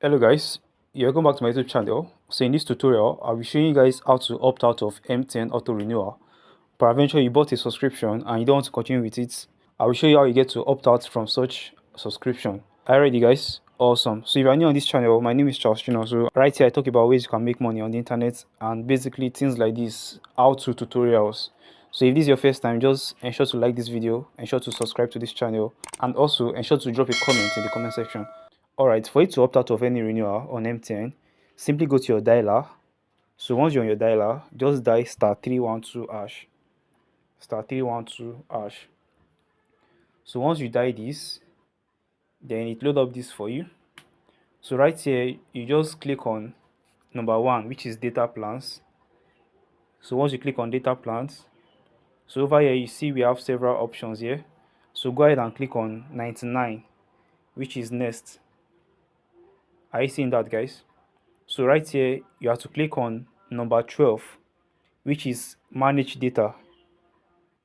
Hello guys, welcome back to my YouTube channel. So in this tutorial, I'll be showing you guys how to opt out of MTN auto renewal. Peradventure you bought a subscription and you don't want to continue with it, I will show you how you get to opt out from such subscription. Are you ready guys? Awesome. So if you're new on this channel, my name is Charles Chino. So right here I talk about ways you can make money on the internet and basically things like this, how-to tutorials. So if this is your first time, just ensure to like this video, ensure to subscribe to this channel, and also ensure to drop a comment in the comment section. Alright, for you to opt out of any renewal on MTN, simply go to your dialer. So once you're on your dialer, just dial *312#. *312#. So once you dial this, then it load up this for you. So right here, you just click on number 1, which is data plans. So once you click on data plans, so over here you see we have several options here. So go ahead and click on 99, which is next. Are you seeing that guys? So right here, you have to click on number 12, which is manage data.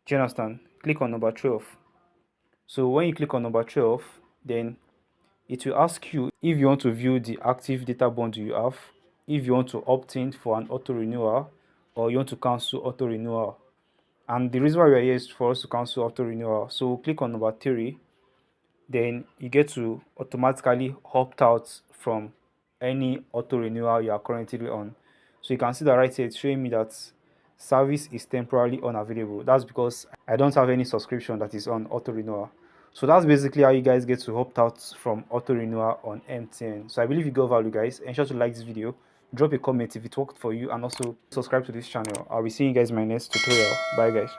Do you understand? Click on number 12. So when you click on number 12, then it will ask you if you want to view the active data bundle you have, if you want to opt in for an auto renewal, or you want to cancel auto renewal. And the reason why we are here is for us to cancel auto renewal. So click on number 3, then you get to automatically opt out from any auto renewal you are currently on. So you can see that right here it's showing me that service is temporarily unavailable. That's because I don't have any subscription that is on auto renewal. So that's basically how you guys get to opt out from auto renewal on MTN. So I believe you got value guys. Ensure to like this video, drop a comment if it worked for you, and also subscribe to this channel. I'll be seeing you guys in my next tutorial. Bye guys.